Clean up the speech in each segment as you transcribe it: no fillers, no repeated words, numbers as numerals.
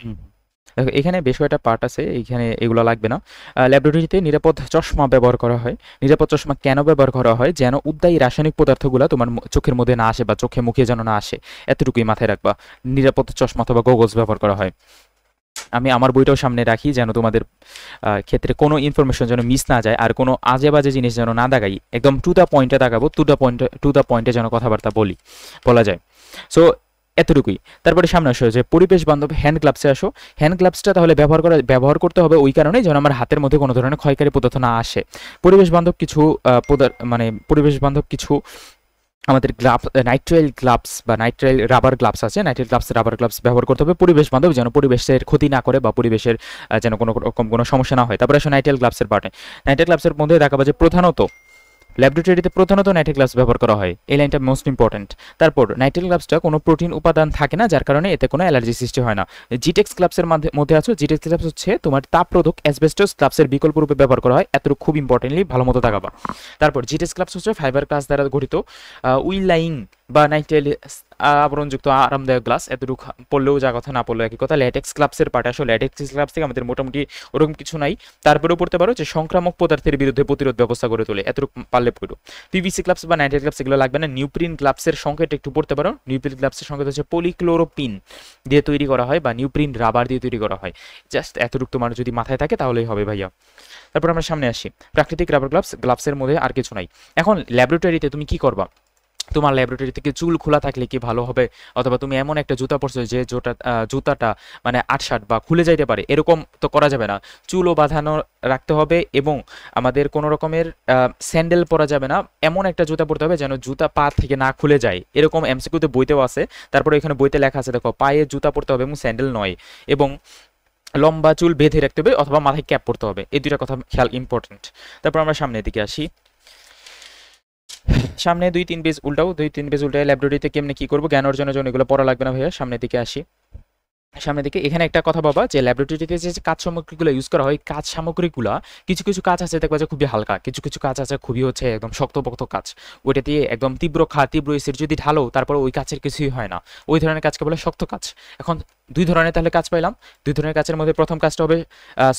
হুম। দেখো এখানে বেশ কয়েকটা পার্ট আছে, এখানে এগুলো লাগবে না। ল্যাবরেটরিতে নিরাপদ চশমা ব্যবহার করা হয়। নিরাপদ চশমা কেন ব্যবহার করা হয়? যেন উদ্বায়ী রাসায়নিক পদার্থগুলো তোমার চোখের মধ্যে না আসে বা চোখে মুখে যেন না আসে, এতটুকুই মাথায় রাখবা। নিরাপদ চশমা অথবা গগলস ব্যবহার করা হয়। আমি আমার বইটাও সামনে রাখি যেন তোমাদের ক্ষেত্রে কোনো ইনফরমেশন যেন মিস না যায়, আর কোনো আজে বাজে জিনিস যেন না দাগাই, একদম টু দ্য পয়েন্টে দাগাবো, টু দ্য পয়েন্টে যেন কথাবার্তা বলা যায়। সো এতটুকুই। তারপরে সামনে আসো যে পরিবেশ বান্ধব হ্যান্ড গ্লাভসে আসো। হ্যান্ড গ্লাভসটা তাহলে ব্যবহার করতে হবে ওই কারণে যেন আমার হাতের মধ্যে কোনো ধরনের ক্ষয়কারী পদার্থ না আসে। পরিবেশ বান্ধব কিছু মানে পরিবেশ বান্ধব কিছু আমাদের নাইট্রাইল গ্লাভস বা নাইট্রাইল রাবার গ্লাভস আছে, নাইট্রাইল গ্লাভস রাবার গ্লাভস ব্যবহার করতে হবে পরিবেশ বান্ধব, যেন পরিবেশের ক্ষতি না করে বা পরিবেশের যেন কোনো রকম কোনো সমস্যা না হয়। তারপরে আসো নাইট্রাইল গ্লাভসের পার্টে। নাইট্রাইল গ্লাভসের মধ্যে দেখাবো যে ল্যাবরেটরিতে প্রধানত নাইট্রাইল গ্লাভস ব্যবহার করা হয়, এই লাইনটা মোস্ট ইম্পর্টেন্ট। তারপর নাইট্রাইল গ্লাভসটা কোনো প্রোটিন উপাদান থাকে না, যার কারণে এতে কোনো অ্যালার্জি সৃষ্টি হয় না। জিটেক্স গ্লাভসের মধ্যে আছো, জিটেক্স গ্লাভস হচ্ছে তোমার তাপরোধক অ্যাসবেস্টস গ্লাভসের বিকল্প রূপে ব্যবহার করা হয়, এত খুব ইম্পর্টেন্টলি ভালো মতো তাকাবা। তারপর জিটেক্স গ্লাভস হচ্ছে ফাইবার গ্লাস দ্বারা গঠিত উইল লাইং বা নাইট্রাইল আবরণযুক্ত আরামদায়ক গ্লাস, এতটুকু পড়লেও যা কথা, না পড়লেও একই কথা। ল্যাটেক্স গ্লাভসের পার্ট আসলে ল্যাটেক্স গ্লাভস থেকে আমাদের মোটামুটি ওরকম কিছু নাই, তারপরেও পড়তে পারো যে সংক্রামক পদার্থের বিরুদ্ধে প্রতিরোধ ব্যবস্থা গড়ে তোলে, এতটুকু পারলে পড়ো। পিভিসি গ্লাভস বা নাইট্রাইল গ্লাভস এগুলো লাগবে না। নিউপ্রিন গ্লাভসের সংকেত একটু পড়তে পারো। নিউপ্রিন গ্লাভসের সংকেত হচ্ছে পলিক্লোরোপিন দিয়ে তৈরি করা হয় বা নিউপ্রিন রাবার দিয়ে তৈরি করা হয়। জাস্ট এতটুকু তোমার যদি মাথায় থাকে তাহলেই হবে ভাইয়া। তারপর আমরা সামনে আসি, প্রাকৃতিক রাবার গ্লাভসের মধ্যে আর কিছু নাই। এখন ল্যাবরেটরিতে তুমি কি করবা? তোমার ল্যাবরেটরি থেকে চুল খোলা থাকলে কি ভালো হবে? অথবা তুমি এমন একটা জুতা পরছো যে জুতাটা মানে আটসাট বা খুলে যাইতে পারে, এরকম তো করা যাবে না। চুলও বাঁধানো রাখতে হবে এবং আমাদের কোনো রকমের স্যান্ডেল পরা যাবে না। এমন একটা জুতা পরতে হবে যেন জুতা পা থেকে না খুলে যায়, এরকম এমসিকিউতে বইতেও আছে। তারপরে এখানে বইতে লেখা আছে, দেখো পায়ে জুতা পরতে হবে এবং স্যান্ডেল নয়, এবং লম্বা চুল বেঁধে রাখতে হবে অথবা মাথায় ক্যাপ পরতে হবে, এই দুইটা কথা খেয়াল ইম্পর্টেন্ট। তারপর আমরা সামনের দিকে আসি। সামনে 2-3 পেজ উল্টাও, 2-3 পেজ উল্টায় ল্যাবরেটরিতে কেমনে কি করবো জ্ঞান অর্জনের জন্য এগুলো পড়া লাগবে না ভাইয়া। সামনের দিকে আসি। সামনের দিকে এখানে একটা কথা বাবা, যে ল্যাবরেটরিতে যে কাজ সামগ্রীগুলো ইউজ করা হয়, কাজ সামগ্রীগুলো কিছু কিছু কাজ আছে দেখবা যে খুবই হালকা, কিছু কিছু কাজ আছে খুবই হচ্ছে একদম শক্তপোক্ত কাজ। ওইটা দিয়ে একদম তীব্র এসিড যদি ঢালো তারপরে ওই কাজের কিছুই হয় না, ওই ধরনের কাজকে বলে শক্ত কাজ। এখন দুই ধরনের তাহলে কাজ পাইলাম। দুই ধরনের কাজের মধ্যে প্রথম কাজটা হবে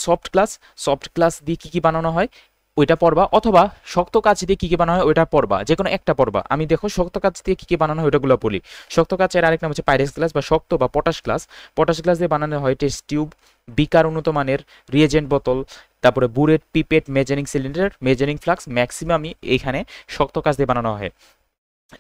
সফট ক্লাস। সফট ক্লাস দিয়ে কী কী বানানো হয় ওইটা পড়বা, অথবা শক্ত কাজ দিয়ে কী কী বানানো হয় ওইটা পড়বা, যে কোনো একটা পড়বা। আমি দেখো শক্ত কাজ দিয়ে কী কী বানানো হয় ওইটাগুলো বলি। শক্ত কাজের আরেক নাম হচ্ছে পাইরেক্স গ্লাস বা শক্ত বা পটাশ গ্লাস। পটাশ গ্লাস দিয়ে বানানো হয় টেস্ট টিউব, বিকার উন্নত মানের, রিয়েজেন্ট বোতল, তারপরে burette, pipette, measuring cylinder, measuring flask, ম্যাক্সিমামই এইখানে শক্ত কাজ দিয়ে বানানো হয়।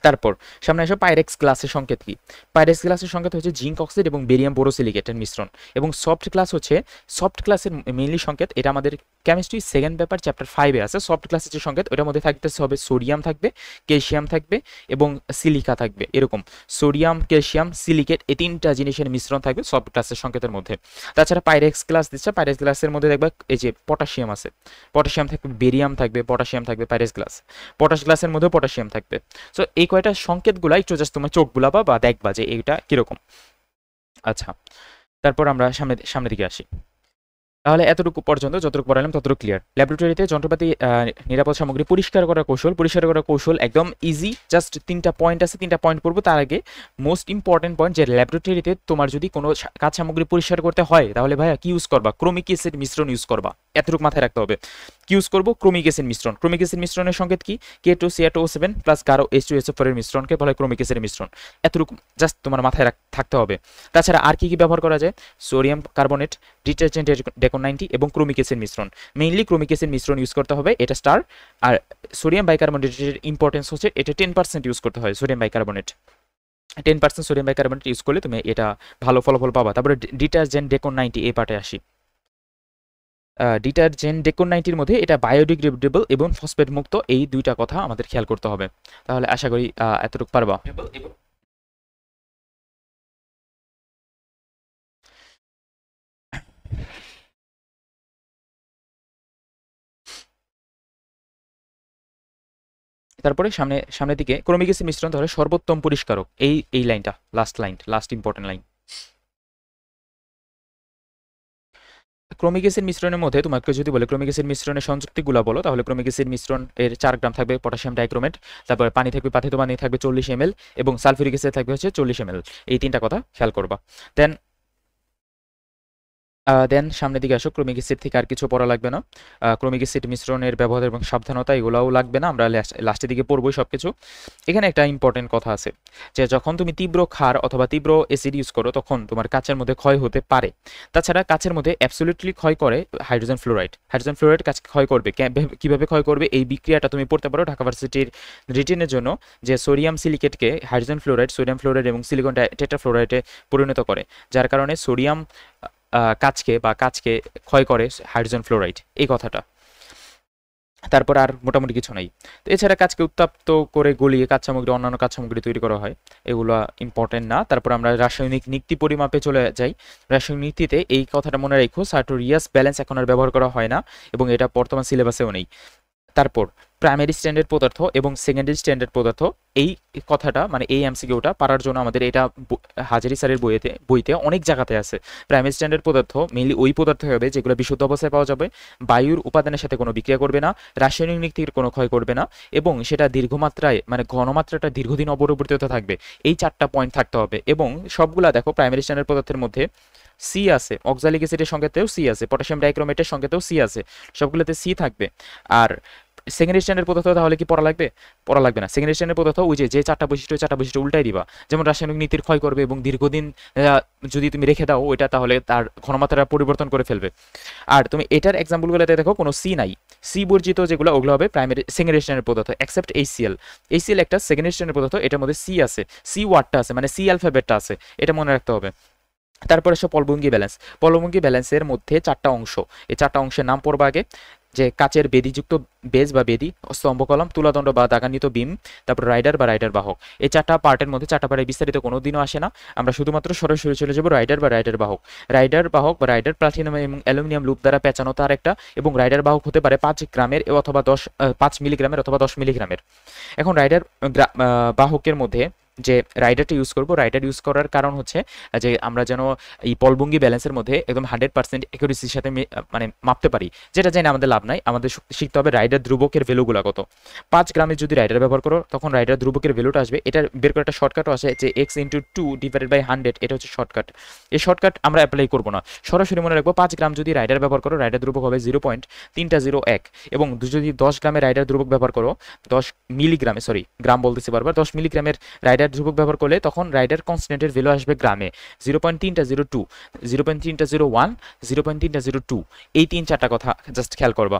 তারপর সামনে আসো পাইরেক্স গ্লাসের সংকেত কি? পাইরেক্স গ্লাসের সংকেত হচ্ছে জিঙ্ক অক্সাইড এবং বেরিয়াম বোরোসিলিকেটের মিশ্রণ। এবং সফট গ্লাস হচ্ছে, সফট গ্লাসের মেইনলি সংকেত, এটা আমাদের কেমিস্ট্রি সেকেন্ড পেপার চ্যাপ্টার 5-এ আছে। সফট গ্লাসের যে সংকেত ওটার মধ্যে থাকতেছে হবে সোডিয়াম থাকবে, ক্যালসিয়াম থাকবে এবং সিলিকা থাকবে, এরকম সোডিয়াম, ক্যালসিয়াম, সিলিকেট, এই তিনটা জিনিসের মিশ্রণ থাকবে সফট গ্লাসের সংকেতের মধ্যে। তাছাড়া পাইরেক্স গ্লাস দিচ্ছে, পাইরেক্স গ্লাসের মধ্যে দেখবে এই যে পটাশিয়াম আছে, পটাশিয়াম থাকবে, বেরিয়াম থাকবে, পটাশিয়াম থাকবে পাইরেক্স গ্লাস। পটাশ গ্লাসের মধ্যেও পটাশিয়াম থাকবে। সো এই কয়টা সংকেতগুলা একটু জাস্ট তোমার চোখ বুলাবা বা দেখবা যে এইটা কিরকম। আচ্ছা, তারপর আমরা সামনের দিকে আসি। তাহলে এতটুকু পর্যন্ত যতটুকু পড়ালাম ততটুকু ক্লিয়ার। ল্যাবরেটরিতে যন্ত্রপাতি নিরাপদ সামগ্রী পরিষ্কার করার কৌশল একদম ইজি। জাস্ট 3টা পয়েন্ট আছে, 3টা পয়েন্ট পড়বো। তার আগে মোস্ট ইম্পর্টেন্ট পয়েন্ট, যে ল্যাবরেটরিতে তোমার যদি কোনো কাজ সামগ্রী পরিষ্কার করতে হয় তাহলে ভাইয়া কি ইউজ করবা? ক্রোমিক অ্যাসিড মিশ্রণ ইউজ করবা, এতটুকু মাথায় রাখতে হবে। কি ইউজ করবো? ক্রোমিক অ্যাসিড মিশ্রণ। ক্রোমিক অ্যাসিড মিশ্রণের সংকেত কি? K2Cr2O7 প্লাস গাঢ় H2SO4 এর মিশ্রণকে বলা হয় ক্রোমিক অ্যাসিডের মিশ্রণ। এতটুকু জাস্ট তোমার মাথায় থাকতে হবে। তাছাড়া আর কি কি ব্যবহার করা যায়? সোডিয়াম কার্বনেট, ডিটারজেন্ট ডেকন 90 এবং ক্রোমিক অ্যাসিড মিশ্রণ। মেইনলি ক্রোমিক অ্যাসিড মিশ্রণ ইউজ করতে হবে, এটা স্টার। আর সোডিয়াম বাইকার্বনেটের ইম্পর্টেন্স হচ্ছে এটা 10% ইউজ করতে হয়। Sodium bicarbonate 10% sodium bicarbonate use করলে তুমি এটা ভালো ফলাফল পাবা। তারপরে ডিটারজেন্ট ডেকন 90 এই পার্টে আসি। ডিটারজেন্ট ডেকন 90-র মধ্যে এটা বায়োডিগ্রেডেবল এবং ফসফেট মুক্ত, এই দুইটা কথা আমাদের খেয়াল করতে হবে। তাহলে আশা করি এতটুকু পারবা। তারপরে সামনের দিকে ক্রমিক অ্যাসিড মিশ্রণ ধরে সর্বোত্তম পরিষ্কারক, এই লাইনটা লাস্ট ইম্পর্টেন্ট লাইন। ক্রমিক অ্যাসিড মিশ্রণের মধ্যে তোমাকে যদি বলে ক্রমিক অ্যাসিড মিশ্রণের সংযুক্তিগুলো বলো, তাহলে ক্রমিক অ্যাসিড মিশ্রণ এর 4 গ্রাম থাকবে পটাশিয়াম ডাইক্রোমেট, তারপরে পানি থাকবে, পাথিত পানি থাকবে 40 ml এবং সালফিউরিক অ্যাসিড থাকবে হচ্ছে 40 ml। এই 3টা কথা খেয়াল করবা। দেন দেন সামনের দিকে আসো, ক্রমিক অ্যাসিড থেকে আর কিছু পড়া লাগবে না। ক্রমিক অ্যাসিড মিশ্রণের ব্যবহার এবং সাবধানতা এগুলোও লাগবে না, আমরা লাস্টের দিকে পড়বোই সব কিছু। এখানে একটা ইম্পর্টেন্ট কথা আছে যে যখন তুমি তীব্র ক্ষার অথবা তীব্র অ্যাসিড ইউজ করো তখন তোমার কাচের মধ্যে ক্ষয় হতে পারে। তাছাড়া কাচের মধ্যে অ্যাবসলিউটলি ক্ষয় করে হাইড্রোজেন ফ্লোরাইড। হাইড্রোজেন ফ্লোরাইড কাচকে ক্ষয় করবে, কিভাবে ক্ষয় করবে এই বিক্রিয়াটা তুমি পড়তে পারো ঢাকা ভার্সিটির রিটেনের জন্য, যে সোডিয়াম সিলিকেটকে হাইড্রোজেন ফ্লোরাইড, সোডিয়াম ফ্লোরাইড এবং সিলিকন টেট্রাফ্লোরাইডে পরিণত করে, যার কারণে সোডিয়াম কাচকে ক্ষয় করে হাইড্রোজেন ফ্লোরাইড, এই কথাটা। তারপর আর মোটামুটি কিছু নাই। তো এছাড়া কাচকে উত্তপ্ত করে গলিয়ে কাঁচ সামগ্রী, অন্যান্য কাঁচ সামগ্রী তৈরি করা হয়, এগুলো ইম্পর্টেন্ট না। তারপর আমরা রাসায়নিক নিক্তি পরিমাপে চলে যাই। রাসায়নিক নিক্তিতে এই কথাটা মনে রাখো, সার্টোরিয়াস ব্যালেন্স এখন আর ব্যবহার করা হয় না এবং এটা বর্তমান সিলেবাসেও নেই। তারপর প্রাইমারি স্ট্যান্ডার্ড পদার্থ এবং সেকেন্ডারি স্ট্যান্ডার্ড পদার্থ, এই কথাটা মানে এই এমসিকিউটা পারার জন্য আমাদের এটা হাজারি স্যারের বইতে অনেক জায়গাতে আছে। প্রাইমারি স্ট্যান্ডার্ড পদার্থ মেইনলি ওই পদার্থ হবে যেগুলো বিশুদ্ধ অবস্থায় পাওয়া যাবে, বায়ুর উপাদানের সাথে কোনো বিক্রিয়া করবে না, রাসায়নিক নিক্তির কোনো ক্ষয় করবে না এবং সেটা দীর্ঘমাত্রায় মানে ঘনমাত্রাটা দীর্ঘদিন অপরিবর্তিত থাকবে। এই 4টা পয়েন্ট থাকতে হবে এবং সবগুলা দেখো প্রাইমারি স্ট্যান্ডার্ড পদার্থের মধ্যে সি আছে, অক্সালিক অ্যাসিডের সঙ্গেতেও সি আছে, পটাশিয়াম ডাইক্রোমেটের সঙ্গেতেও সি আছে, সবগুলোতে সি থাকবে। আর সেকেন্ড স্ট্যান্ডার্ড পদার্থ তাহলে কি পড়া লাগবে? পড়া লাগবে না। সেকেন্ড স্ট্যান্ডার্ড পদার্থ ওই যে 4টা বৈশিষ্ট্য উল্টাই দিবা, যেমন রাসায়নিক নীতির ক্ষয় করবে এবং দীর্ঘদিন যদি তুমি রেখে দাও ওইটা তাহলে তার ঘনমাত্রা পরিবর্তন করে ফেলবে। আর তুমি এটার এক্সাম্পলগুলোতে দেখো কোনো সি নাই, সি বর্জিত যেগুলো ওগুলো হবে প্রাইমারি সেকেন্ড স্ট্যান্ডার্ড পদার্থ এক্সেপ্ট এইচসিএল। এইচসিএল একটা সেকেন্ড স্ট্যান্ডার্ড পদার্থ, এটার মধ্যে সি আছে, সি ওয়ার্ডটা আছে মানে সি অ্যালফাবেটটা আছে, এটা মনে রাখতে হবে। তারপরে সব পলভঙ্গি ব্যালেন্স, পলভঙ্গি ব্যালেন্সের মধ্যে 4টা অংশ, এই 4টা অংশের নাম পড়বা আগে, যে কাচের বেদিযুক্ত বেজ বা বেদি, স্তম্ভ কলম, তুলাদণ্ড বা দাগান্বিত বিম, তারপর রাইডার বা রাইডার বাহক। এই 4টা পার্টের মধ্যে 4টা পার্টে বিস্তারিত কোনো দিনও আসে না, আমরা শুধুমাত্র সরাসরি চলে যাবো রাইডার বা রাইডার বাহক। রাইডার বাহক বা রাইডার প্লাটিনাম এবং অ্যালুমিনিয়াম লুপ দ্বারা পেঁচানো তার একটা, এবং রাইডার বাহক হতে পারে 5 গ্রামের অথবা 5 মিলিগ্রামের অথবা 10 মিলিগ্রামের। এখন রাইডার বাহকের মধ্যে যে রাইডারটা ইউজ করবো, রাইডার ইউজ করার কারণ হচ্ছে যে আমরা যেন এই পলভঙ্গি ব্যালেন্সের মধ্যে একদম 100% অ্যাকুরেসির সাথে মানে মাপতে পারি, যেটা জানি আমাদের লাভ নাই, আমাদের শিখতে হবে রাইডার ধ্রুবকের ভ্যালুগুলো কত। 5 গ্রামের যদি রাইডার ব্যবহার করো তখন রাইডার ধ্রুবকের ভ্যালুটা আসবে, এটা বের করে একটা শর্টকাটও আছে যে x × 2 / 100, এটা হচ্ছে শর্টকাট। এই শর্টকাট আমরা অ্যাপ্লাই করবো না, সরাসরি মনে রাখবো 5 গ্রাম যদি রাইডার ব্যবহার করো রাইডার ধ্রুবক হবে 0.301, এবং যদি 10 গ্রামের রাইডার ধ্রুবক ব্যবহার করো 10 মিলিগ্রামে, সরি গ্রাম বলতেছি বারবার, 10 মিলিগ্রামের রাইডার ধ্রুবক ব্যবহার করলে তখন রাইডার কনস্ট্যান্টের ভ্যালু আসবে গ্রামে 0.302, 0.301, 0.302। এই 3-4টা কথা জাস্ট খেয়াল করবা।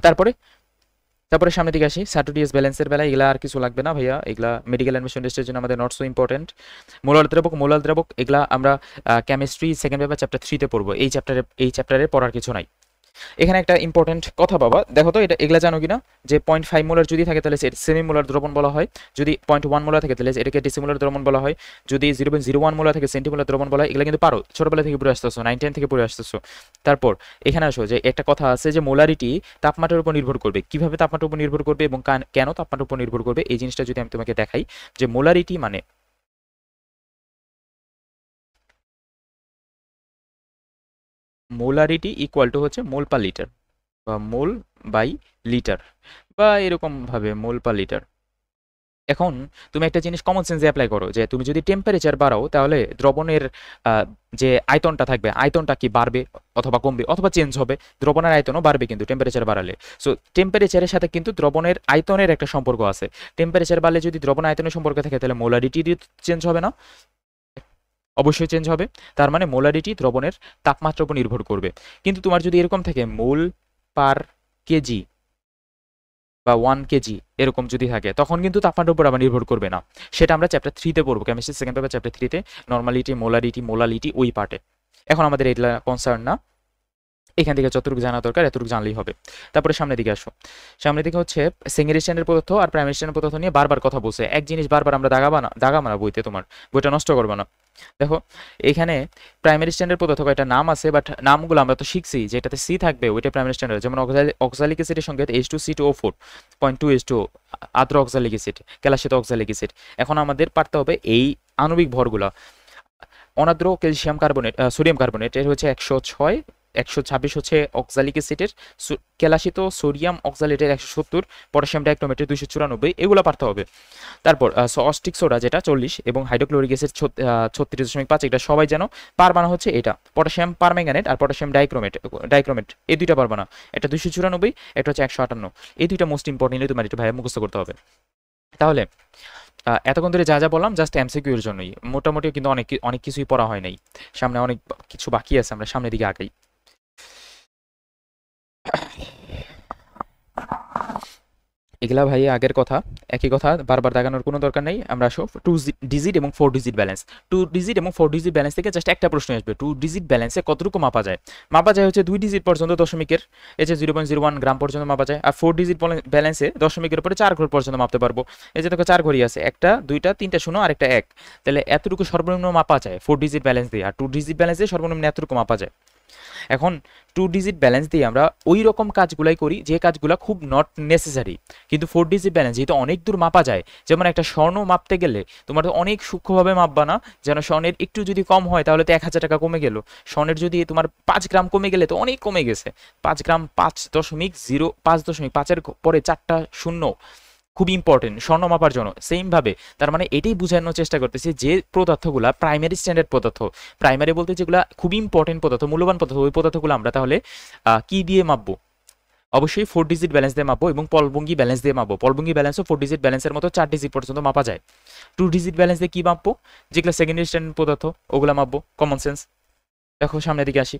তারপরে সামনের দিকে আসি, সার্টোরিয়াস ব্যালেন্সের বেলা এগুলা আর কিছু লাগবে না ভাইয়া, এগুলা মেডিকেল অ্যাডমিশন টেস্টের জন্য আমাদের নট সো ইম্পর্টেন্ট। মোলার দ্রাবক এগুলা আমরা কেমিস্ট্রি সেকেন্ড পেপার চ্যাপ্টার 3-তে পড়বো, এই চ্যাপ্টারে পড়ার কিছু নাই। এখানে একটা ইম্পর্টেন্ট কথা বাবা, দেখো তো এটা এগুলা জানো কিনা, যে 0.5 মোলার যদি থাকে তাহলে সেমি মোলার দ্রবণ বলা হয়, যদি 0.1 মোলার থাকে তাহলে এটাকে ডিসিমোলার দ্রবণ বলা হয়, যদি 0.01 মোলার থেকে সেন্টিমোলার দ্রবণ বলা হয়। এগুলা কিন্তু পারো, ছোটবেলা থেকে পড়ে আসতেছো, 9-10 থেকে পড়ে আসতেছো। তারপর এখানে আসো যে একটা কথা আছে যে মোলারিটি তাপমাত্রার উপর নির্ভর করবে, কিভাবে তাপমাত্রার উপর নির্ভর করবে এবং কেন তাপমাত্রার উপর নির্ভর করবে, এই জিনিসটা যদি আমি তোমাকে দেখাই, যে মোলারিটি মানে মোলারিটি ইকুয়াল টু হচ্ছে মোল পার লিটার বা মোল বাই লিটার বা এরকম ভাবে মোল পার লিটার। এখন তুমি একটা জিনিস কমন সেন্সে অ্যাপ্লাই করো, যে তুমি যদি টেম্পারেচার বাড়াও তাহলে দ্রবণের যে আয়তনটা থাকবে, আয়তনটা কি বাড়বে অথবা কমবে অথবা চেঞ্জ হবে, দ্রবণের আয়তনও বাড়বে কিন্তু টেম্পারেচার বাড়ালে। সো টেম্পারেচারের সাথে কিন্তু দ্রবণের আয়তনের একটা সম্পর্ক আছে, টেম্পারেচার বাড়লে যদি দ্রবণ আয়তনের সম্পর্ক থাকে তাহলে মোলারিটি চেঞ্জ হবে না? অবশ্যই চেঞ্জ হবে। তার মানে মোলারিটি দ্রবণের তাপমাত্রার উপর নির্ভর করবে। কিন্তু তোমার যদি এরকম থাকে মোল পার কেজি বা 1 কেজি এরকম যদি থাকে তখন কিন্তু তাপমাত্রার উপর আবার নির্ভর করবে না, সেটা আমরা চ্যাপ্টার 3-তে পড়বো, কেমিস্ট্রি সেকেন্ড পেপার চ্যাপ্টার 3-তে নরমালিটি, মোলালিটি ওই পার্টে। এখন আমাদের এটা কনসার্ন না, এখান থেকে যতটুকু জানা দরকার এতটুকু জানলেই হবে। তারপরে সামনের দিকে আসো, সামনের দিকে হচ্ছে সেকেন্ডারি স্ট্যান্ডার্ড পদার্থ আর প্রাইমারি স্ট্যান্ডার্ড পদার্থ নিয়ে বারবার কথা বলছে, এক জিনিস বারবার আমরা দাগাবা না বইতে, তোমার বইটা নষ্ট করবে না। দেখো এখানে প্রাইমারি স্ট্যান্ডার্ড পদার্থ কয়েকটা নাম আছে, বাট নামগুলো আমরা তো শিখছি যেটাতে সি থাকবে ওইটা প্রাইমারি স্ট্যান্ডার্ড, যেমন অক্সালিক অ্যাসিডের সঙ্গে H2C2O4.2H2 আদ্র oxalic acid, calcium oxalic acid. এখন আমাদের পারতে হবে এই আণবিক ভরগুলা। অনাদ্র ক্যালসিয়াম কার্বনেট, সোডিয়াম কার্বনেট এর হচ্ছে 106 126 হচ্ছে অক্সালিক অ্যাসিডের, ক্যালাসিত সোডিয়াম অক্সালেটের 170, পটাশিয়াম ডাইক্রোমেটের 294, এগুলো পারতে হবে। তারপর অস্টিক সোডা যেটা 40 এবং হাইড্রোক্লোরিক অ্যাসিড 36.5, এটা সবাই জানো। পারমাণু হচ্ছে এটা পটাশিয়াম পারম্যাঙ্গানেট আর পটাশিয়াম ডাইক্রোমেট এই দুইটা পারমাণু, এটা 294, এটা হচ্ছে 158। এই দুইটা মোস্ট ইম্পর্টেন্টলি তোমার একটু ভাই মুখস্থ করতে হবে। তাহলে এতক্ষণ ধরে যা যা বললাম জাস্ট এমসিকিউ এর জন্যই, মোটামুটি কিন্তু অনেক অনেক কিছুই পড়া হয় নাই, সামনে অনেক কিছু বাকি আছে, আমরা সামনের দিকে আগাই। এগুলা ভাই আগের কথা, একই কথা বারবার দেখানোর কোনো দরকার নেই। আমরা আসো 2 ডিজিট এবং 4 ডিজিট ব্যালেন্স। 2 ডিজিট এবং 4 ডিজিট ব্যালেন্স থেকে জাস্ট একটা প্রশ্ন আসবে, 2 ডিজিট ব্যালেন্সে কতটুকু মাপা যায়? মাপা যায় হচ্ছে 2 ডিজিট পর্যন্ত দশমিকের, এই যে 0.01 গ্রাম পর্যন্ত মাপা যায়। আর 4 ডিজিট ব্যালেন্সে দশমিকের উপরে 4 ঘর পর্যন্ত মাপতে পারবো। এই যে দেখো 4 ঘরই আছে, একটা দুইটা তিনটা শূন্য আর একটা 1, তাহলে এতটুকু সর্বনিম্ন মাপা যায় 4 ডিজিট ব্যালেন্স দিয়ে। আর 2 ডিজিট ব্যালেন্সে সর্বনিম্ন এতটুকু মাপা যায়। এখন 2 ডিজিট ব্যালেন্স দিয়ে আমরা ওই রকম কাজগুলাই করি যে কাজগুলো খুব নট নেসেসারি, কিন্তু 4 ডিজিট ব্যালেন্স যেহেতু অনেক দূর মাপা যায়, যেমন একটা স্বর্ণ মাপতে গেলে তোমার তো অনেক সূক্ষ্মভাবে মাপবা না, যেন স্বর্ণের একটু যদি কম হয় তাহলে তো 1000 টাকা কমে গেল, স্বর্ণের যদি তোমার 5 গ্রাম কমে গেলে তো অনেক কমে গেছে, 5 গ্রাম 5.0 5.5-এর পরে 4টা শূন্য, খুব ইম্পর্টেন্ট স্বর্ণ মাপার জন্য। সেম ভাবে তার মানে এটাই বোঝানোর চেষ্টা করতেছি যে পদার্থগুলো প্রাইমারি স্ট্যান্ডার্ড পদার্থ, প্রাইমারি বলতে যেগুলো খুব ইম্পর্টেন্ট পদার্থ, মূল্যবান পদার্থ, ওই পদার্থগুলো আমরা তাহলে কি দিয়ে মাপবো? অবশ্যই 4 ডিজিট ব্যালেন্স দিয়ে মাপবো এবং পলবঙ্গি ব্যালেন্স দিয়ে মাপবো। পলবঙ্গি ব্যালেন্সও 4 ডিজিট ব্যালেন্সের মতো 4 ডিজিট পর্যন্ত মাপা যায়। 2 ডিজিট ব্যালেন্স দিয়ে কি মাপবো? যেগুলো সেকেন্ডারি স্ট্যান্ডার্ড পদার্থ ওগুলো মাপবো, কমন সেন্স। দেখো সামনের দিকে আসি,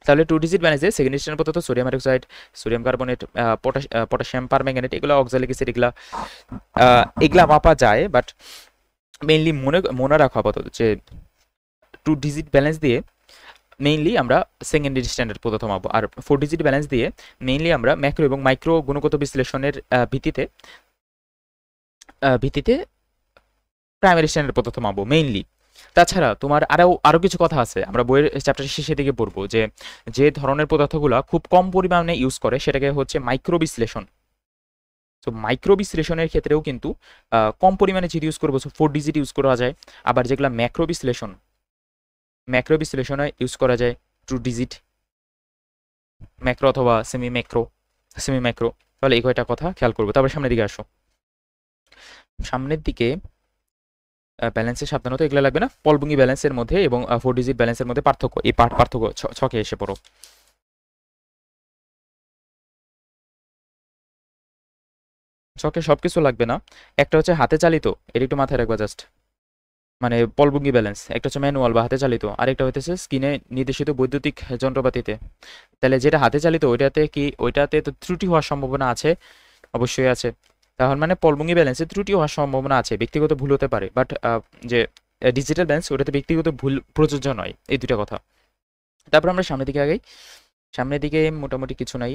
তাহলে 2 ডিজিট ব্যালেন্সে সেকেন্ডারি স্ট্যান্ডার্ড পদার্থ sodium hydroxide, sodium carbonate, potassium permanganate, এগুলো অক্সালিক অ্যাসিড, এগুলা মাপা যায়। বাট মেইনলি মনে রাখা আপাতত যে 2 ডিজিট ব্যালেন্স দিয়ে মেইনলি আমরা সেকেন্ডারি স্ট্যান্ডার্ড পদার্থ মাপবো, আর 4 ডিজিট ব্যালেন্স দিয়ে মেইনলি আমরা ম্যাক্রো এবং মাইক্রো গুণগত বিশ্লেষণের ভিত্তিতে প্রাইমারি স্ট্যান্ডার্ড পদার্থ মাপবো মেইনলি। তাছাড়া তোমার আরো কিছু কথা আছে, আমরা বইয়ের চ্যাপ্টারের শেষের দিকে পড়বো, যে ধরনের পদার্থগুলো খুব কম পরিমাণে ইউজ করে সেটাকে হচ্ছে মাইক্রো বিশ্লেষণ। তো মাইক্রো বিশ্লেষণের ক্ষেত্রেও কিন্তু কম পরিমাণে যেটি ইউজ করবো 4 ডিজিট ইউজ করা যায়। আবার যেগুলো ম্যাক্রো বিশ্লেষণে ইউজ করা যায় 2 ডিজিট, ম্যাক্রো অথবা সেমি ম্যাক্রো। তাহলে এই কয়টা কথা খেয়াল করবো। তারপর সামনের দিকে আসো, সামনের দিকে ব্যালেন্সের সাবধানত এগুলো লাগবে না। পলবঙ্গি ব্যালেন্সের মধ্যে এবং 4 ডিজিট ব্যালেন্সের মধ্যে পার্থক্য, এই পার্থক্য ছকে এসে পড়ো। ছকে সবকিছু লাগবে না, একটা হচ্ছে হাতে চালিত, এটা একটু মাথায় রাখবা জাস্ট, মানে পলবঙ্গি ব্যালেন্স। একটা হচ্ছে ম্যানুয়াল বা হাতে চালিত, আরেকটা হইতেছে স্ক্রিনে নির্দেশিত বৈদ্যুতিক যন্ত্রপাতিতে। তাহলে যেটা হাতে চালিত ওইটাতে তো ত্রুটি হওয়ার সম্ভাবনা আছে, অবশ্যই আছে। তাহলে মানে পলবঙ্গি ব্যালেন্সে ত্রুটি হওয়ার সম্ভাবনা আছে, ব্যক্তিগত ভুল হতে পারে, বাট যে ডিজিটাল ব্যালেন্স ওটাতে ব্যক্তিগত ভুল প্রযোজ্য নয়। এই দুটা কথা। তারপর আমরা সামনের দিকে আগাই, সামনের দিকে মোটামুটি কিছু নাই,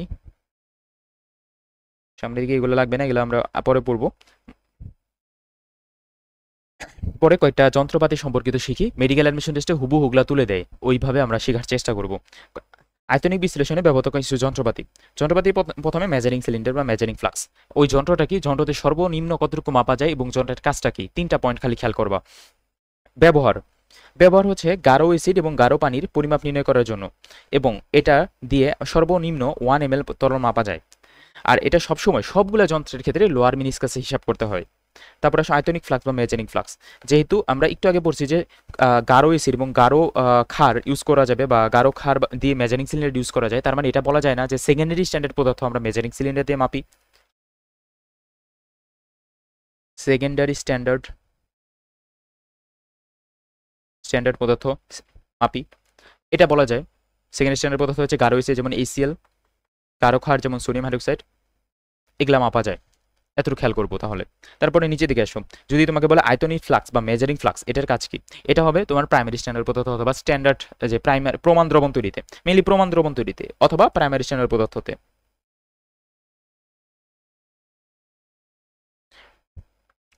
সামনের দিকে এগুলো লাগবে না, এগুলো আমরা পরে পড়বো। পরে কয়েকটা যন্ত্রপাতি সম্পর্কিত শিখি, মেডিকেল অ্যাডমিশন টেস্টে হুবহুগুলা তুলে দেয়, ওইভাবে আমরা শেখার চেষ্টা করব। আয়তনিক বিশ্লেষণে ব্যবহৃত কিছু যন্ত্রপাতি প্রথমে মেজারিং সিলিন্ডার বা মেজারিং ফ্লাক্স। ওই যন্ত্রটা কি, যন্ত্রতে সর্বনিম্ন কতটুকু মাপা যায় এবং যন্ত্রের কাজটা কি, 3টা পয়েন্ট খালি খেয়াল করবা। ব্যবহার হচ্ছে গাঢ় অ্যাসিড এবং গাঢ় পানির পরিমাপ নির্ণয় করার জন্য, এবং এটা দিয়ে সর্বনিম্ন 1 ml তরল মাপা যায়। আর এটা সবসময় সবগুলা যন্ত্রের ক্ষেত্রে লোয়ার মিনিসকাসে হিসাব করতে হয়। তারপর আসে আয়তনিক ফ্লাক্স বা মেজারিং ফ্লাক্স। যেহেতু আমরা একটু আগে পড়ছি যে গাঢ় এসিড এবং গাঢ় ক্ষার ইউজ করা যাবে বা গাঢ় ক্ষার দিয়ে মেজারিং সিলিন্ডার ইউজ করা যায়, তার মানে এটা বলা যায় না যে সেকেন্ডারি স্ট্যান্ডার্ড পদার্থ আমরা মেজারিং সিলিন্ডার দিয়ে মাপি। সেকেন্ডারি স্ট্যান্ডার্ড পদার্থ মাপি, এটা বলা যায়। সেকেন্ডারি স্ট্যান্ডার্ড পদার্থ হচ্ছে গাঢ় এসিড যেমন HCl, গাঢ় ক্ষার যেমন সোডিয়াম হাইড্রোক্সাইড, এগুলা মাপা যায়। এতটুকু খেয়াল করবো। তাহলে তারপরে নিচে দিকে আসো, যদি তোমাকে বলে আয়তনিক ফ্লাক্স বা মেজারিং ফ্লাক্স, এটার কাজ কি? এটা হবে তোমার প্রাইমারি স্ট্যান্ডার্ড পদার্থ অথবা স্ট্যান্ডার্ড যে প্রমাণ দ্রবণ তৈরিতে, মেইনলি প্রমাণ দ্রবণ তৈরিতে অথবা প্রাইমারি স্ট্যান্ডার্ড পদার্থতে।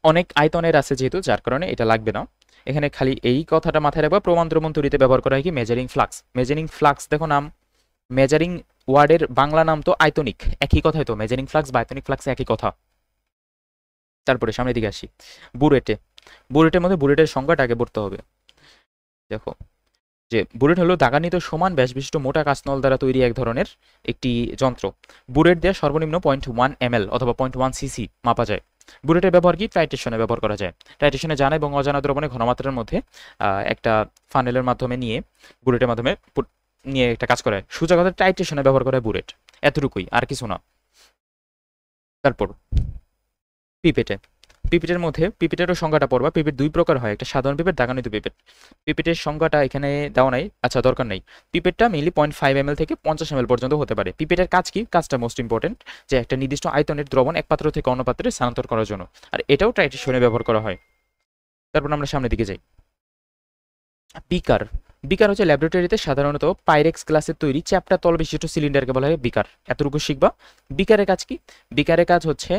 অনেক আয়তনের আছে যেহেতু, যার কারণে এটা লাগবে না। এখানে খালি এই কথাটা মাথায় রাখবা, প্রমাণ দ্রবণ তৈরিতে ব্যবহার করা হয় কি মেজারিং ফ্লাক্স। মেজারিং ফ্লাক্স দেখো নাম, মেজারিং ওয়ার্ডের বাংলা নাম তো আয়তনিক, একই কথাই তো, মেজারিং ফ্লাক্স বা আয়তনিক ফ্লাক্স একই কথা। তারপরে সামনের দিকে আসি, বুরেটের মধ্যে বুরেটের সংজ্ঞাটা আগে পড়তে হবে। দেখো যে বুরেট হলো দাগান্বিত সমান ব্যাস বিশিষ্ট মোটা কাঁচনল দ্বারা তৈরি এক ধরনের একটি যন্ত্র। বুরেট দিয়ে সর্বনিম্ন 0.1 ml অথবা 0.1 cc মাপা যায়। বুরেটের ব্যবহার কি? টাইট্রেশনে ব্যবহার করা যায়। টাইট্রেশনে জানা এবং অজানা দ্রবণে ঘনমাত্রার মধ্যে একটা ফানেলের মাধ্যমে নিয়ে বুরেটের মাধ্যমে নিয়ে একটা কাজ করে। সোজা কথা টাইট্রেশনে ব্যবহার করা হয় বুরেট, এতটুকুই, আর কিছু না। তারপর পিপেটে, পিপেটের মধ্যে পিপেটেরও সংজ্ঞাটা পড়বা। পিপেট দুই প্রকার হয়, একটা সাধারণ পিপেট, দাগান্বিত পিপেট। পিপেটের সংজ্ঞাটা এখানে দেওয়া নাই, আচ্ছা দরকার নেই। পিপেটটা মেইনলি 0.5 ml থেকে 50 ml পর্যন্ত হতে পারে। পিপেটের কাজ কি? কাজটা মোস্ট ইম্পর্টেন্ট, যে একটা নির্দিষ্ট আয়তনের দ্রবণ এক পাত্র থেকে অন্য পাত্রে স্থানান্তর করার জন্য, আর এটাও টাইট্রেশনে ব্যবহার করা হয়। তারপর আমরা সামনের দিকে যাই। বিকার, বিকার হচ্ছে ল্যাবরেটরিতে সাধারণত পাইরেক্স গ্লাসের তৈরি চ্যাপ্টা তল বিশিষ্ট সিলিন্ডারকে বলা হয় বিকার। এতটুকু শিখবা। বিকারের কাজ কি? বিকারের কাজ হচ্ছে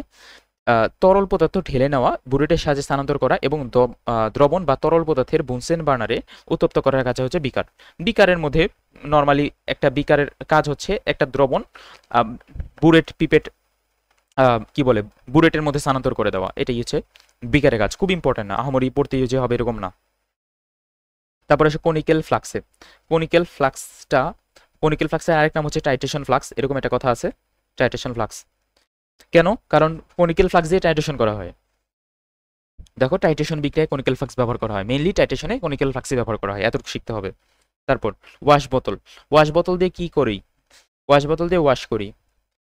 তরল পদার্থ ঢেলে নেওয়া, বুরেটের সাহায্যে স্থানান্তর করা এবং দ্রবণ বা তরল পদার্থের বুনসেন বার্নারে উত্তপ্ত করার কাজ হচ্ছে বিকার। বিকারের মধ্যে নর্মালি একটা বিকারের কাজ হচ্ছে একটা দ্রবণ বুরেট পিপেট কি বলে বুরেটের মধ্যে স্থানান্তর করে দেওয়া, এটাই হচ্ছে বিকারের কাজ। খুব ইম্পর্টেন্ট না, আহামরি পড়তে যে হবে এরকম না। তারপরে আসে কনিক্যাল ফ্লাক্সে। কনিক্যাল ফ্লাক্সের আরেক নাম হচ্ছে টাইট্রেশন ফ্লাক্স, এরকম একটা কথা আছে, টাইট্রেশন ফ্লাক্স। কেন? কারণ কনিক্যাল ফ্লাক্স দিয়ে টাইট্রেশন করা হয়। দেখো টাইট্রেশন বিক্রিয়ায় কনিক্যাল ফ্লাক্স ব্যবহার করা হয়, মেইনলি টাইট্রেশনে কনিক্যাল ফ্লাক্সই ব্যবহার করা হয়, এতটুকু শিখতে হবে। তারপর ওয়াশ বোতল, ওয়াশ বোতল দিয়ে কি করি? ওয়াশ বোতল দিয়ে ওয়াশ করি।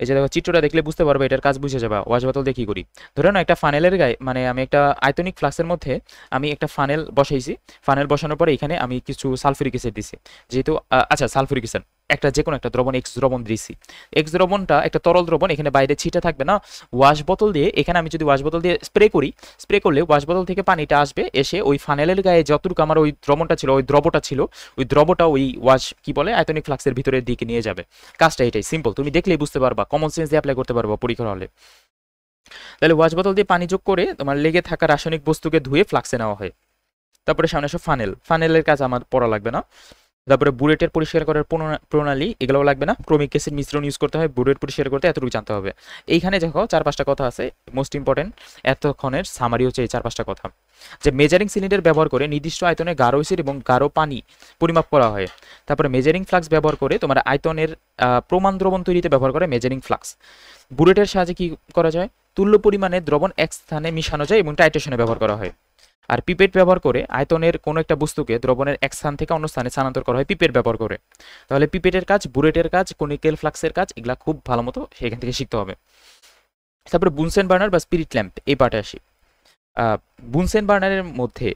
এই যে দেখো চিত্রটা দেখলে বুঝতে পারবে, এটার কাজ বুঝে যাবে। ওয়াশ বোতল দিয়ে কি করি? ধরে নাও একটা ফানেলের গায়ে, মানে আমি একটা আয়তনিক ফ্লাক্সের মধ্যে আমি একটা ফানেল বসাইছি। ফানেল বসানোর পরে এখানে আমি কিছু সালফিউরিক অ্যাসিড দিছি, যেহেতু আচ্ছা সালফিউরিক অ্যাসিড একটা যে কোনো একটা দ্রবণ এক্স দ্রবণ দিছি। এক্স দ্রবণটা একটা তরল দ্রবণ, এখানে বাইরে ছিটে থাকবে না। ওয়াশ বোতল দিয়ে এখানে আমি যদি ওয়াশ বোতল দিয়ে স্প্রে করি, স্প্রে করলে ওয়াশ বোতল থেকে পানিটা আসবে, এসে ওই ফানেলের গায়ে যতটুকু আমার ওই দ্রবণটা ছিল, ওই দ্রবটা ছিল, ওই দ্রবটা ওই ওয়াশ কি বলে আয়তনিক ফ্লাক্সের ভিতরের দিকে নিয়ে যাবে। কাজটা এটাই, সিম্পল, তুমি দেখলেই বুঝতে পারবা, কমন সেন্স দিয়ে অ্যাপ্লাই করতে পারবা পরীক্ষার হলে। তাহলে ওয়াশ বোতল দিয়ে পানি যোগ করে তোমার লেগে থাকা রাসায়নিক বস্তুকে ধুয়ে ফ্লাক্সে নেওয়া হয়। তারপরে সামনে আসো ফানেল। ফানেলের কাজ আমার পড়া লাগবে না। তারপরে বুলেটের পরিষ্কার করার প্রণালী, এগুলোও লাগবে না। ক্রোমিক অ্যাসিড মিশ্রণ ইউজ করতে হয় বুলেট পরিষ্কার করতে, এতটুকু জানতে হবে। এইখানে দেখো 4-5টা কথা আছে, মোস্ট ইম্পর্টেন্ট এতক্ষণের সামারি হচ্ছে এই 4-5টা কথা। যে মেজারিং সিলিন্ডার ব্যবহার করে নির্দিষ্ট আয়তনে গাঢ় অ্যাসিড এবং গাঢ় পানি পরিমাপ করা হয়। তারপরে মেজারিং ফ্লাক্স ব্যবহার করে তোমার আয়তনের প্রমাণ দ্রবণ তৈরিতে ব্যবহার করে মেজারিং ফ্লাক্স। বুলেটের সাহায্যে কি করা যায়? তুল্য পরিমাণে দ্রবণ এক স্থানে মিশানো যায় এবং টাইট্রেশনে ব্যবহার করা হয়। আর পিপেট ব্যবহার করে আয়তনের কোনো একটা বস্তুকে দ্রবণের এক স্থান থেকে অন্য স্থানে স্থানান্তর করা হয় পিপেট ব্যবহার করে। তাহলে পিপেটের কাজ, বুলেটের কাজ, কনিক্যাল ফ্লাক্সের কাজ, এগুলা খুব ভালো মতো সেখান থেকে শিখতে হবে। তারপরে বুনসেন বার্নার বা স্পিরিট ল্যাম্প, এই পার্টে আসি। বুনসেন বার্নারের মধ্যে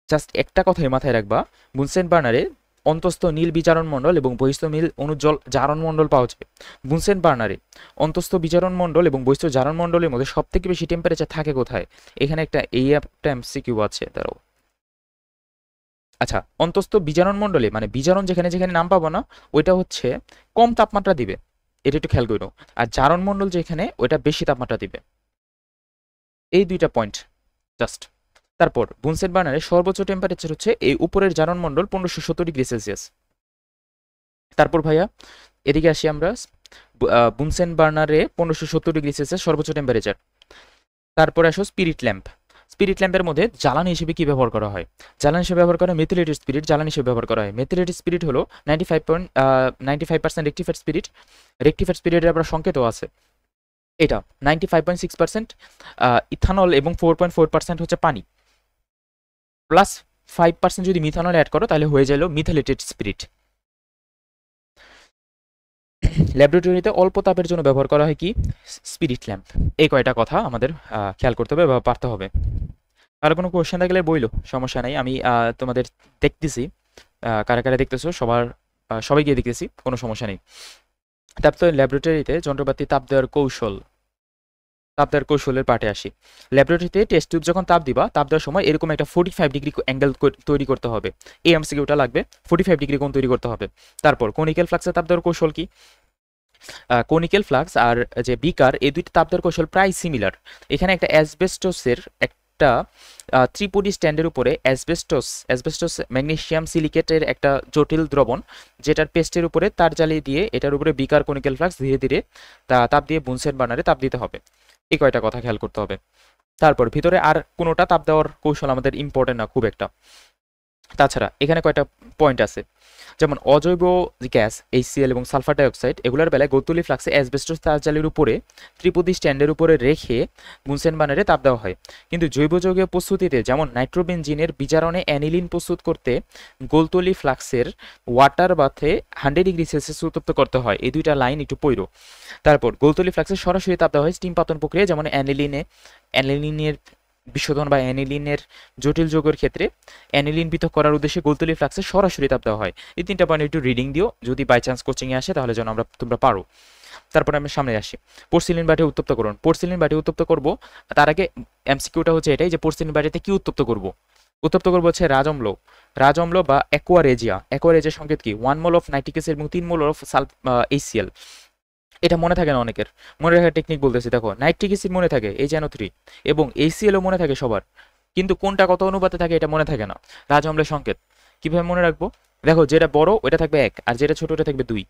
জাস্ট একটা কথাই মাথায় রাখবা, বুনসেন বার্নারে অন্তস্থ নীল বিজারণ মণ্ডল এবং বহিস্থ নীল অনুজ্জ্বল জারণ মণ্ডল পাওয়া যাবে। বুনসেন বার্নারে অন্তস্থ বিজারণ মণ্ডল এবং বহিস্থ জারণ মণ্ডলের মধ্যে সব থেকে বেশি টেম্পারেচার থাকে কোথায়? এখানে একটা এমসিকিউ আছে, দাঁড়াও। আচ্ছা, অন্তস্থ বিজারণ মণ্ডলে মানে বিজারণ যেখানে যেখানে নাম পাবো না, ওইটা হচ্ছে কম তাপমাত্রা দিবে, এটা একটু খেয়াল করো। আর জারণ মণ্ডল যেখানে, ওইটা বেশি তাপমাত্রা দিবে। এই দুইটা পয়েন্ট জাস্ট। তারপর বুনসেন বার্নারের সর্বোচ্চ টেম্পারেচার হচ্ছে এই উপরের জারণ মণ্ডল 1570°C। তারপর ভাইয়া এদিকে আসি আমরা, বুনসেন বার্নারে 1570°C সর্বোচ্চ টেম্পারেচার। তারপরে আসো স্পিরিট ল্যাম্প। স্পিরিট ল্যাম্পের মধ্যে জ্বালানি হিসেবে কি ব্যবহার করা হয়? জ্বালানি হিসেবে ব্যবহার করা হয় মেথিলেটেড স্পিরিট, জ্বালানি হিসেবে ব্যবহার করা হয়। মেথিলেটেড স্পিরিট হলো 95% রেক্টিফাইড স্পিরিট। রেক্টিফাইড স্পিরিটের আবার সংকেতও আছে, এটা 95.6% ইথানল এবং 4.4% হচ্ছে পানি, প্লাস 5% যদি মিথানল অ্যাড করো তাহলে হয়ে গেল মিথাইলেটেড স্পিরিট। ল্যাবরেটরিতে অল্প তাপের জন্য ব্যবহার করা হয় কি? Spirit lamp. এই কয়টা কথা আমাদের খেয়াল করতে হবে বা পারতে হবে। আর কোনো কোয়েশ্চেন থাকলে বইলো, সমস্যা নাই। আমি তোমাদের দেখতেছি, কারা কারা দেখতেছো সবাই গিয়ে দেখতেছি, কোনো সমস্যা নেই। তারপর ল্যাবরেটরিতে যন্ত্রপাতি তাপ দেওয়ার কৌশলের পার্টে আসি। ল্যাবরেটরিতে টেস্ট টিউব যখন তাপ দিবা, তাপ দেওয়ার সময় এরকম একটা 45° অ্যাঙ্গেল তৈরি করতে হবে। এই এমসিকিউটা লাগবে, 45° কোণ তৈরি করতে হবে। তারপর কনিক্যাল ফ্লাক্সে তাপ দেওয়ার কৌশল কি? কনিক্যাল ফ্লাক্স আর যে বিকার, এই দুইটা তাপ দেওয়ার কৌশল প্রায় সিমিলার। এখানে একটা অ্যাসবেস্টসের একটা ত্রিপডি স্ট্যান্ডের উপরে অ্যাসবেস্টস ম্যাগনেসিয়াম সিলিকেটের একটা জটিল দ্রবণ, যেটার পেস্টের উপরে তার জ্বালিয়ে দিয়ে এটার উপরে বিকার কনিক্যাল ফ্লাক্স ধীরে ধীরে তাপ দিয়ে বুনসেন বার্নারে তাপ দিতে হবে। এই কয়টা কথা খেয়াল করতে হবে। তারপর ভিতরে আর কোনোটা তাপ দেওয়ার কৌশল আমাদের ইম্পর্টেন্ট না খুব একটা। তাছাড়া এখানে কয়টা পয়েন্ট আছে, যেমন অজৈব গ্যাস HCl এবং সালফার ডাইঅক্সাইড এগুলোর বেলায় গোলতুলি ফ্লাক্সে অ্যাসবেস্টস তার জালির উপরে ত্রিপদী স্ট্যান্ডের উপরে রেখে বুনসেন বানারে তাপ দেওয়া হয়। কিন্তু জৈব যৌগীয় প্রস্তুতিতে যেমন নাইট্রোবেনজিনের বিজারণে অ্যানিলিন প্রস্তুত করতে গোলতুলি ফ্লাক্সের ওয়াটার বাথে 100 ডিগ্রি সেলসিয়াস উত্তপ্ত করতে হয়। এই দুইটা লাইন একটু পইরো। তারপর গোলতুলি ফ্লাক্সে সরাসরি তাপ দেওয়া হয় স্টিম পাতন প্রক্রিয়া, যেমন অ্যানিলিনের বিশোধন বা অ্যানিলিনের জটিল যৌগের ক্ষেত্রে অ্যানিলিন পৃথক করার উদ্দেশ্যে গোলতুলি ফ্লাক্সে সরাসরি তাপ দেওয়া হয়। এই 3টা পয়েন্ট একটু রিডিং দিও, যদি বাই চান্স কোচিংয়ে আসে তাহলে যেন তোমরা পারো। তারপরে আমি সামনে আসি, পোর্সিলিন বাটি উত্তপ্তকরণ। পোর্সিলিন বাটি উত্তপ্ত করব, তার আগে এমসিকিউটা হচ্ছে এটাই যে পোর্সিলিন বাটিতে কি উত্তপ্ত করব। উত্তপ্ত করব হচ্ছে রাজম্ল বা অ্যাকোয়ারেজিয়া। অ্যাকোয়ারেজিয়ার সংকেত কি? 1 মোল অফ নাইট্রিক অ্যাসিড এবং 3 মোল অফ HCl। এটা মনে থাকে না অনেকের, মনে রাখার টেকনিক বলতেছি। দেখো, নাইট্রিক অ্যাসিড মনে থাকে HNO3 এবং HClও মনে থাকে সবার, কিন্তু কোনটা কত অনুপাতে থাকে এটা মনে থাকে না। রাজঅম্লের সংকেত কিভাবে মনে রাখবো? দেখো, যেটা বড় ওটা থাকবে 1 আর যেটা ছোট ওটা থাকবে 2,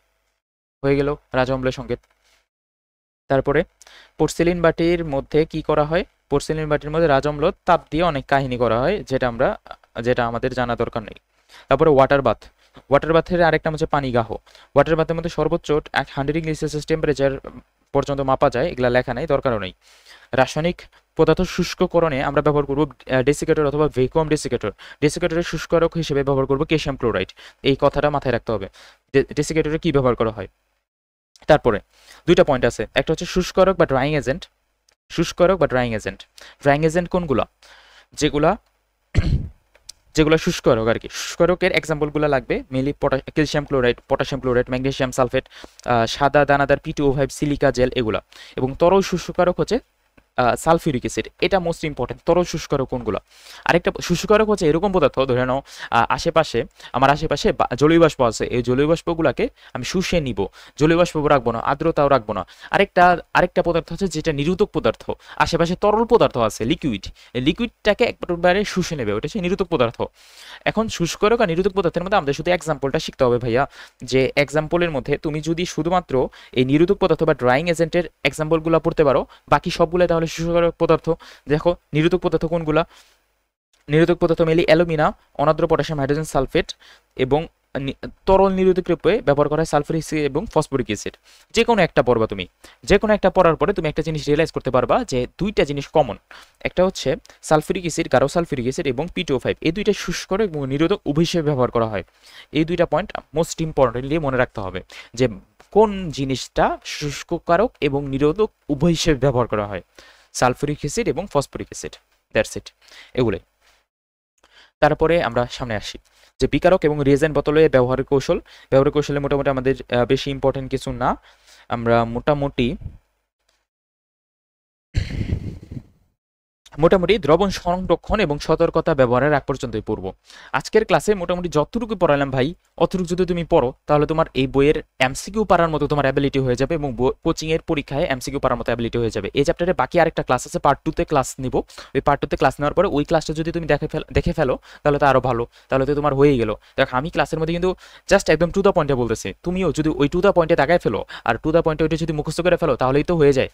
হয়ে গেল রাজঅম্লের সংকেত। তারপরে পোর্সিলিন বাটির মধ্যে কি করা হয়? পোর্সিলিন বাটির মধ্যে রাজঅম্ল তাপ দিয়ে অনেক কাহিনী করা হয়, যেটা আমাদের জানা দরকার নেই। তারপরে ওয়াটার বাথ। ওয়াটার বাথের আরেকটা হচ্ছে পানিগাহ। ওয়াটার বাথের মধ্যে সর্বোচ্চ 100 ডিগ্রি সেলসিয়াস টেম্পারেচার পর্যন্ত মাপা যায়, এগুলা লেখা নেই, দরকারও নেই। রাসায়নিক পদার্থ শুষ্ককরণে আমরা ব্যবহার করব ডেসিকেটর অথবা ভ্যাকুয়াম ডেসিকেটর। ডেসিকেটরের শুষ্করক হিসেবে ব্যবহার করব ক্যালসিয়াম ক্লোরাইড। এই কথাটা মাথায় রাখতে হবে, ডেসিকেটরে কি ব্যবহার করা হয়। তারপরে 2টা পয়েন্ট আছে, একটা হচ্ছে শুষ্করক বা ড্রাইং এজেন্ট। শুষ্করক বা ড্রাইং এজেন্ট, ড্রাইং এজেন্ট কোনগুলা? যেগুলা যেগুলো শুষ্করক আর কি। শুষ্করকের এক্সাম্পলগুলো লাগবে mainly calcium chloride, potassium chloride, magnesium sulphate, সাদা দানাদার P2O5, সিলিকা জেল, এগুলা। এবং তরল শুষ্করক হচ্ছে সালফিউরিক অ্যাসিড। এটা মোস্ট ইম্পর্টেন্ট। তরল শুষ্করক কোনগুলো? আরেকটা শুষ্করক হচ্ছে এরকম পদার্থ, ধরে নাও আমার আশেপাশে জলীয় বাষ্প আছে, এই জলীয় বাষ্পগুলোকে আমি শুষে নিব, জলীয় বাষ্প রাখবো না, আর্দ্রতাও রাখবো না। আরেকটা পদার্থ হচ্ছে যেটা নিরোধক পদার্থ, আশেপাশে তরল পদার্থ আছে লিকুইড, এই লিকুইডটাকে একবারে শুষে নেবে, ওটা হচ্ছে নিরোধক পদার্থ। এখন শুষ্করক আর নিরোধক পদার্থের মধ্যে আমাদের শুধু এক্সাম্পলটা শিখতে হবে ভাইয়া, যে এক্সাম্পলের মধ্যে তুমি যদি শুধুমাত্র এই নিরোধক পদার্থ বা ড্রাইং এজেন্টের এক্সাম্পলগুলো পড়তে পারো, বাকি সবগুলো তাহলে শুষ্করক পদার্থ। দেখো, নিরোধক পদার্থ কোনগুলা? নিরোধক পদার্থ মেনলি অ্যালুমিনা, অনাদ্র পটাশিয়াম হাইড্রোজেন সালফেট এবং তরল নিরোধক রূপে ব্যবহার করা হয় সালফারিক অ্যাসিড এবং ফসফরিক অ্যাসিড। যে কোনো একটা পড়বা তুমি, যে কোনো একটা পড়ার পরে তুমি একটা জিনিস রিয়েলাইজ করতে পারবা যে 2টা জিনিস কমন। একটা হচ্ছে সালফিউরিক অ্যাসিড, গাঢ় সালফিউরিক অ্যাসিড এবং P2O5, এই 2টা শুষ্করক এবং নিরোধক উভয় হিসেবে ব্যবহার করা হয়। এই 2টা পয়েন্ট মোস্ট ইম্পর্টেন্টলি মনে রাখতে হবে, যে কোন জিনিসটা শুষ্ককারক এবং নিরোধক উভয় হিসেবে ব্যবহার করা হয়, সালফিউরিক অ্যাসিড এবং ফসফরিক অ্যাসিড। দ্যাটস ইট, এগুলোই। তারপরে আমরা সামনে আসি যে বিকারক এবং রিয়েজেন্ট বোতলে ব্যবহারের কৌশলে মোটামুটি আমাদের বেশি ইম্পর্টেন্ট কিছু না, আমরা মোটামুটি দ্রবণ সংরক্ষণ এবং সতর্কতা ব্যবহারের আগ পর্যন্তই পড়বো। আজকের ক্লাসে মোটামুটি যতটুকু পড়ালাম ভাই, অতটুকু যদি তুমি পড়ো তাহলে তোমার এই বইয়ের এমসিকিউ পারার মতো তোমার অ্যাবিলিটি হয়ে যাবে এবং কোচিং এর পরীক্ষায় এমসিকিউ পারার মতো অ্যাবিলিটি হয়ে যাবে। এই চ্যাপ্টারে বাকি আরেকটা ক্লাস আছে, পার্ট 2 তে ক্লাস নিব। ওই পার্ট 2 তে ক্লাস নেওয়ার পরে ওই ক্লাসটা যদি তুমি দেখে ফেলো তাহলে তো আরো ভালো, তাহলে তো তোমার হয়েই গেল। দেখো, আমি ক্লাসের মধ্যে কিন্তু জাস্ট একদম টু দ্য পয়েন্টে বলতেছি, তুমিও যদি ওই টু দ্য পয়েন্টে তাকায় ফেলো আর টু দ্য পয়েন্টে ওইটা যদি মুখস্থ করে ফেলো তাহলেই তো হয়ে যায়।